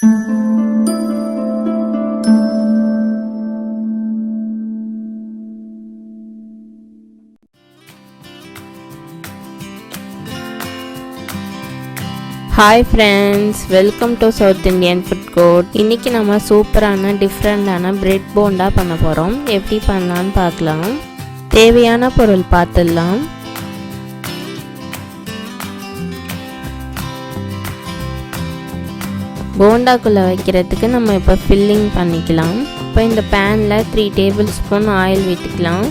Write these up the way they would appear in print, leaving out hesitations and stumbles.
Hi friends, welcome to South Indian Food Court. இன்னைக்கு நம்ம சூப்பரான டிஃபரண்டான பிரெட் போண்டா பண்ண போறோம். எப்படி பண்ணலாம்னு பார்க்கலாம். தேவையான பொருள் பார்த்துடலாம். போண்டாக்குள்ள வைக்கிறதுக்கு நம்ம இப்போ ஃபில்லிங் பண்ணிக்கலாம். இப்போ இந்த பேன்ல 3 டேபிள் ஸ்பூன் ஆயில் விட்டுக்கலாம்.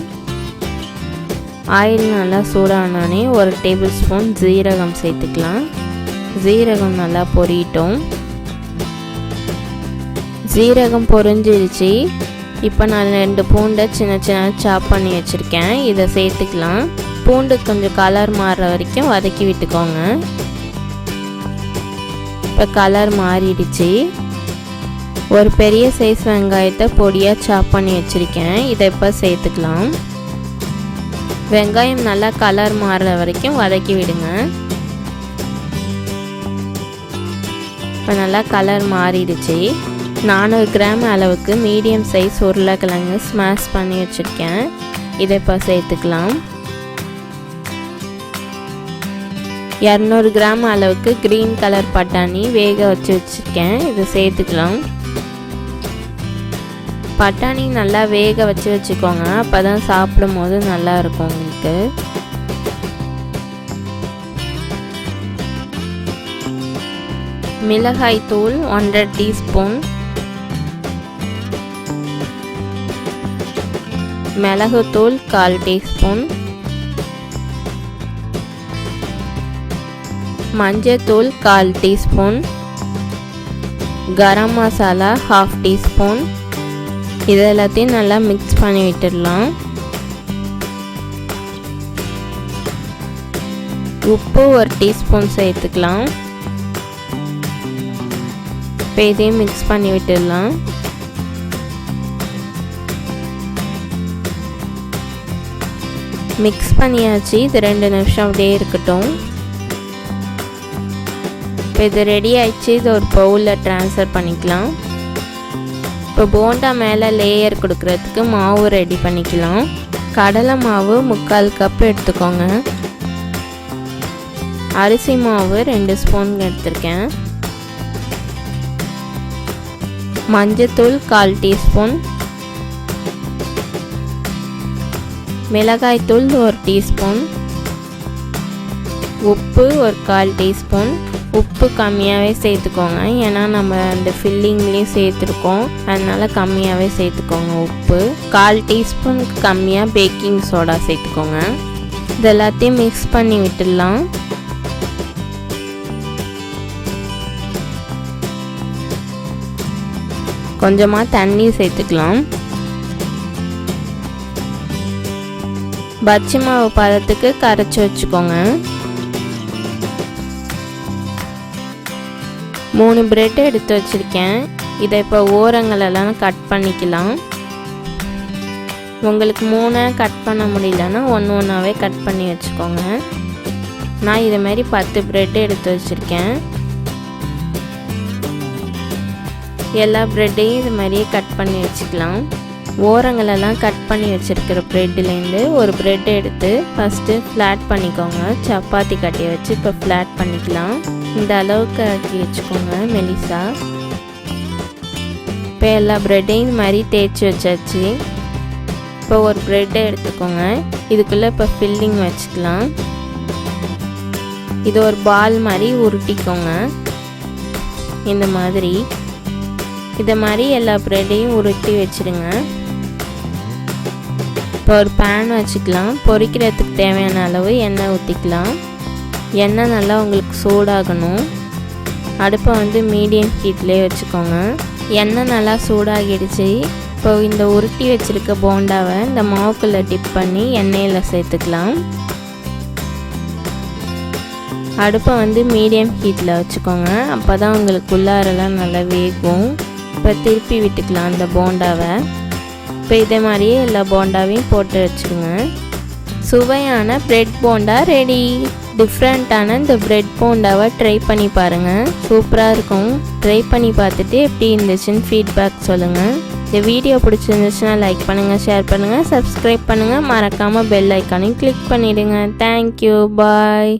ஆயில் நல்லா சூடானோடனே 1 டேபிள் ஸ்பூன் ஜீரகம் சேர்த்துக்கலாம். ஜீரகம் நல்லா பொரியட்டும். ஜீரகம் பொரிஞ்சிருச்சு. இப்போ நான் 2 பூண்டை சின்ன சின்ன சாப் பண்ணி வச்சுருக்கேன். இதை சேர்த்துக்கலாம். பூண்டு கொஞ்சம் கலர் மாறுற வரைக்கும் வதக்கி விட்டுக்கோங்க. இப்போ கலர் மாறிடுச்சு. ஒரு பெரிய சைஸ் வெங்காயத்தை பொடியாக சாப் பண்ணி வச்சுருக்கேன். இதை இப்போ சேர்த்துக்கலாம். வெங்காயம் நல்லா கலர் மாறுற வரைக்கும் வதக்கி விடுங்க. இப்போ நல்லா கலர் மாறிடுச்சு. 400 கிராம் அளவுக்கு மீடியம் சைஸ் உருளைக்கிழங்கு ஸ்மாஷ் பண்ணி வச்சுருக்கேன். இதை இப்போ சேர்த்துக்கலாம். 200 கிராம் அளவுக்கு க்ரீன் கலர் பட்டாணி வேக வச்சுருக்கேன். இதை சேர்த்துக்கலாம். பட்டாணி நல்லா வேக வச்சுக்கோங்க. அப்போ தான் சாப்பிடும் போது நல்லா இருக்கும் உங்களுக்கு. மிளகாய் தூள் 1/2 டீஸ்பூன், மிளகுத்தூள் 1/4 டீஸ்பூன், மஞ்சத்தூள் 1/4 டீஸ்பூன், கரம் மசாலா 1/2 டீஸ்பூன். இது எல்லாத்தையும் நல்லா மிக்ஸ் பண்ணி விட்டுடலாம். உப்பு 1 டீஸ்பூன் சேர்த்துக்கலாம். இப்போ இதையும் மிக்ஸ் பண்ணி விட்டுடலாம். மிக்ஸ் பண்ணியாச்சு. இது 2 நிமிஷம் அப்படியே இருக்கட்டும். இப்போ இது ரெடி ஆயிடுச்சு. இது ஒரு பவுலில் ட்ரான்ஸ்ஃபர் பண்ணிக்கலாம். இப்போ போண்டா மேலே லேயர் கொடுக்கறதுக்கு மாவு ரெடி பண்ணிக்கலாம். கடலை மாவு 3/4 கப் எடுத்துக்கோங்க. அரிசி மாவு 2 ஸ்பூன் எடுத்திருக்கேன். மஞ்சத்தூள் 1/4 டீஸ்பூன், மிளகாய்த்தூள் 1 டீஸ்பூன், உப்பு 1/4 டீஸ்பூன். உப்பு கம்மியாகவே சேர்த்துக்கோங்க. ஏன்னா நம்ம அந்த ஃபில்லிங்லேயும் சேர்த்துருக்கோம். அதனால் கம்மியாகவே சேர்த்துக்கோங்க. உப்பு 1/4 டீஸ்பூனுக்கு கம்மியாக பேக்கிங் சோடா சேர்த்துக்கோங்க. இது எல்லாத்தையும் மிக்ஸ் பண்ணி விட்டுடலாம். கொஞ்சமாக தண்ணி சேர்த்துக்கலாம். பஜ்ஜி மாவு பதத்துக்கு கரைச்சி வச்சுக்கோங்க. 3 பிரெட் எடுத்து வச்சுருக்கேன். இதை இப்போ ஓரங்களெல்லாம் கட் பண்ணிக்கலாம். உங்களுக்கு 3 கட் பண்ண முடியலன்னா 1 1ஆவே கட் பண்ணி வச்சுக்கோங்க. நான் இதை மாதிரி 10 பிரெட் எடுத்து வச்சுருக்கேன். எல்லா ப்ரெட்டையும் இது மாதிரியே கட் பண்ணி வச்சுக்கலாம். ஓரங்களெல்லாம் கட் பண்ணி வச்சுருக்கிற ப்ரெட்லேருந்து ஒரு ப்ரெட் எடுத்து ஃபஸ்ட்டு ஃப்ளாட் பண்ணிக்கோங்க. சப்பாத்தி கட்டியை வச்சு இப்போ ஃப்ளாட் பண்ணிக்கலாம். இந்த அளவுக்கு ஆக்கி வச்சுக்கோங்க மெலிசா. இப்போ எல்லா ப்ரெட்டையும் இது மாதிரி தேய்ச்சி வச்சாச்சு. இப்போ ஒரு ப்ரெட்டை எடுத்துக்கோங்க. இதுக்குள்ளே இப்போ ஃபில்லிங் வச்சுக்கலாம். இது ஒரு பால் மாதிரி உருட்டிக்கோங்க. இந்த மாதிரி இதை மாதிரி எல்லா ப்ரெட்டையும் உருட்டி வச்சுருங்க. இப்போ ஒரு பேன் வச்சுக்கலாம். பொரிக்கிறதுக்கு தேவையான அளவு எண்ணெய் ஊற்றிக்கலாம். எண்ணெய் நல்லா உங்களுக்கு சூடாகணும். அடுப்பை வந்து மீடியம் ஹீட்லேயே வச்சுக்கோங்க. எண்ணெய் நல்லா சூடாகிடுச்சு. இப்போ இந்த உருட்டி வச்சுருக்க போண்டாவை இந்த மாவுக்குள்ளே டிப் பண்ணி எண்ணெயில் சேர்த்துக்கலாம். அடுப்பை வந்து மீடியம் ஹீட்டில் வச்சுக்கோங்க. அப்போ தான் உங்களுக்கு உள்ளாரெல்லாம் நல்லா வேகும். இப்போ திருப்பி விட்டுக்கலாம் அந்த போண்டாவை. இப்போ இதே மாதிரியே எல்லா போண்டாவையும் போட்டு வச்சுருங்க. சுவையான பிரெட் போண்டா ரெடி. டிஃப்ரெண்ட்டான இந்த பிரெட் போண்டாவை ட்ரை பண்ணி பாருங்கள். சூப்பராக இருக்கும். ட்ரை பண்ணி பார்த்துட்டு எப்படி இருந்துச்சுன்னு ஃபீட்பேக் சொல்லுங்கள். இந்த வீடியோ பிடிச்சிருந்துச்சுன்னா லைக் பண்ணுங்கள், ஷேர் பண்ணுங்கள், சப்ஸ்கிரைப் பண்ணுங்கள். மறக்காமல் பெல் ஐக்கானையும் கிளிக் பண்ணிவிடுங்க. தேங்க்யூ, பாய்.